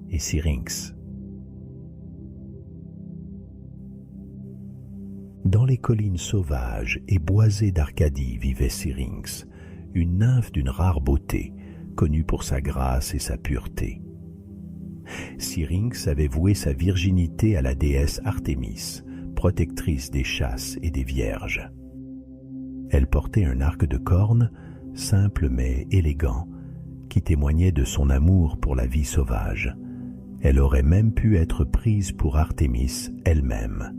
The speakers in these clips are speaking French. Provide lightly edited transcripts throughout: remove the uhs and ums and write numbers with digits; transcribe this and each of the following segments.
et Syrinx. Dans les collines sauvages et boisées d'Arcadie vivait Syrinx, une nymphe d'une rare beauté, connue pour sa grâce et sa pureté. Syrinx avait voué sa virginité à la déesse Artémis, protectrice des chasses et des vierges. Elle portait un arc de corne, simple mais élégant, qui témoignait de son amour pour la vie sauvage. Elle aurait même pu être prise pour Artémis elle-même,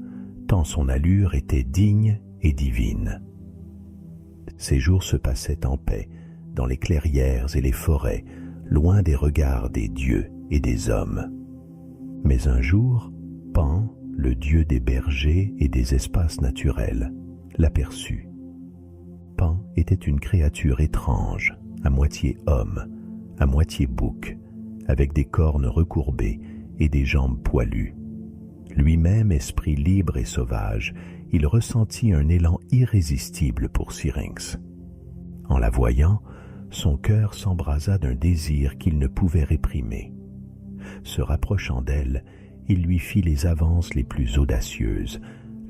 tant son allure était digne et divine. Ses jours se passaient en paix, dans les clairières et les forêts, loin des regards des dieux et des hommes. Mais un jour, Pan, le dieu des bergers et des espaces naturels, l'aperçut. Pan était une créature étrange, à moitié homme, à moitié bouc, avec des cornes recourbées et des jambes poilues. Lui-même esprit libre et sauvage, il ressentit un élan irrésistible pour Syrinx. En la voyant, son cœur s'embrasa d'un désir qu'il ne pouvait réprimer. Se rapprochant d'elle, il lui fit les avances les plus audacieuses,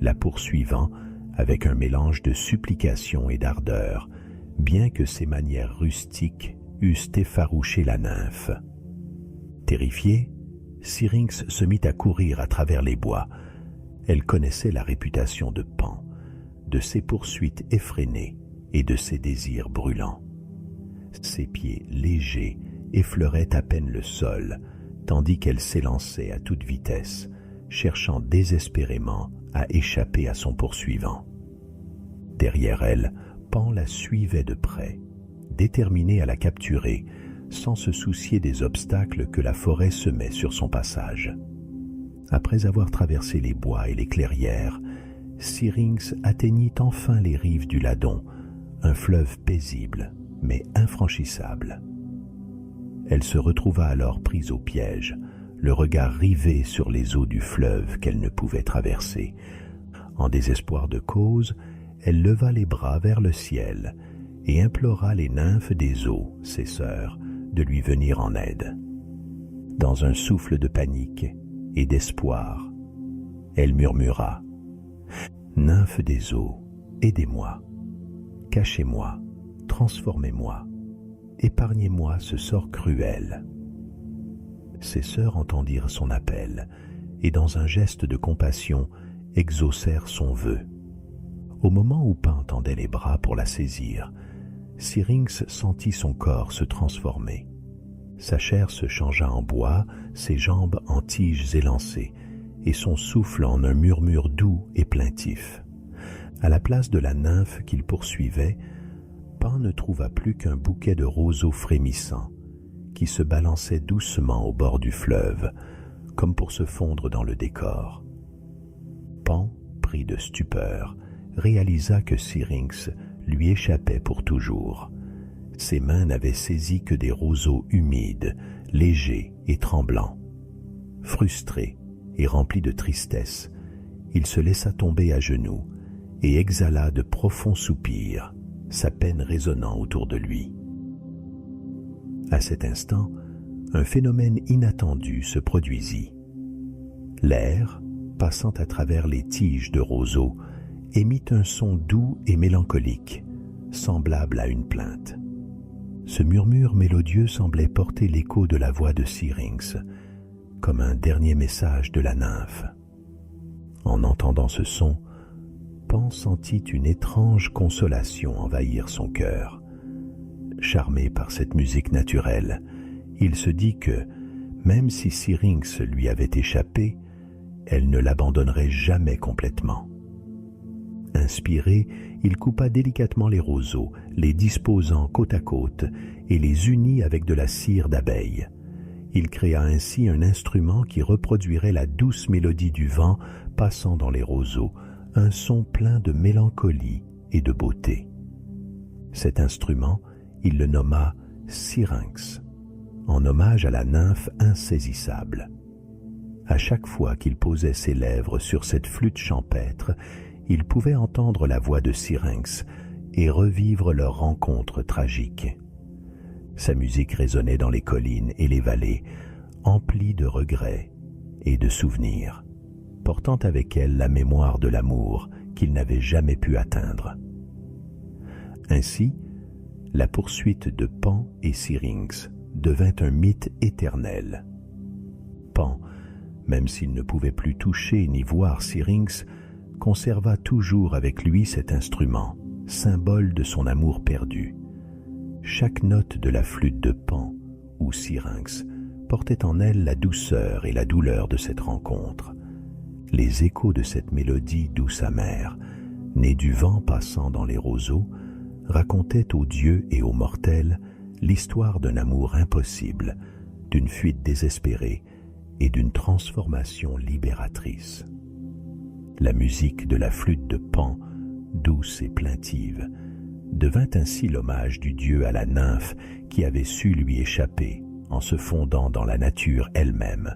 la poursuivant avec un mélange de supplication et d'ardeur, bien que ses manières rustiques eussent effarouché la nymphe. Terrifiée, Syrinx se mit à courir à travers les bois. Elle connaissait la réputation de Pan, de ses poursuites effrénées et de ses désirs brûlants. Ses pieds légers effleuraient à peine le sol, tandis qu'elle s'élançait à toute vitesse, cherchant désespérément à échapper à son poursuivant. Derrière elle, Pan la suivait de près, déterminé à la capturer, sans se soucier des obstacles que la forêt semait sur son passage. Après avoir traversé les bois et les clairières, Syrinx atteignit enfin les rives du Ladon, un fleuve paisible mais infranchissable. Elle se retrouva alors prise au piège, le regard rivé sur les eaux du fleuve qu'elle ne pouvait traverser. En désespoir de cause, elle leva les bras vers le ciel et implora les nymphes des eaux, ses sœurs, de lui venir en aide. Dans un souffle de panique et d'espoir, elle murmura « Nymphes des eaux, aidez-moi, cachez-moi, transformez-moi, épargnez-moi ce sort cruel. » Ses sœurs entendirent son appel et dans un geste de compassion exaucèrent son vœu. Au moment où Pan tendait les bras pour la saisir, Syrinx sentit son corps se transformer. Sa chair se changea en bois, ses jambes en tiges élancées, et son souffle en un murmure doux et plaintif. À la place de la nymphe qu'il poursuivait, Pan ne trouva plus qu'un bouquet de roseaux frémissants, qui se balançait doucement au bord du fleuve, comme pour se fondre dans le décor. Pan, pris de stupeur, réalisa que Syrinx lui échappait pour toujours. Ses mains n'avaient saisi que des roseaux humides, légers et tremblants. Frustré et rempli de tristesse, il se laissa tomber à genoux et exhala de profonds soupirs, sa peine résonnant autour de lui. À cet instant, un phénomène inattendu se produisit. L'air, passant à travers les tiges de roseaux, émit un son doux et mélancolique, semblable à une plainte. Ce murmure mélodieux semblait porter l'écho de la voix de Syrinx, comme un dernier message de la nymphe. En entendant ce son, Pan sentit une étrange consolation envahir son cœur. Charmé par cette musique naturelle, il se dit que, même si Syrinx lui avait échappé, elle ne l'abandonnerait jamais complètement. Inspiré, il coupa délicatement les roseaux, les disposant côte à côte et les unit avec de la cire d'abeille. Il créa ainsi un instrument qui reproduirait la douce mélodie du vent passant dans les roseaux, un son plein de mélancolie et de beauté. Cet instrument, il le nomma Syrinx, en hommage à la nymphe insaisissable. À chaque fois qu'il posait ses lèvres sur cette flûte champêtre, il pouvait entendre la voix de Syrinx et revivre leur rencontre tragique. Sa musique résonnait dans les collines et les vallées, emplie de regrets et de souvenirs, portant avec elle la mémoire de l'amour qu'il n'avait jamais pu atteindre. Ainsi, la poursuite de Pan et Syrinx devint un mythe éternel. Pan, même s'il ne pouvait plus toucher ni voir Syrinx, conserva toujours avec lui cet instrument, symbole de son amour perdu. Chaque note de la flûte de Pan ou Syrinx portait en elle la douceur et la douleur de cette rencontre. Les échos de cette mélodie douce amère, née du vent passant dans les roseaux, racontaient aux dieux et aux mortels l'histoire d'un amour impossible, d'une fuite désespérée et d'une transformation libératrice. La musique de la flûte de Pan, douce et plaintive, devint ainsi l'hommage du dieu à la nymphe qui avait su lui échapper en se fondant dans la nature elle-même.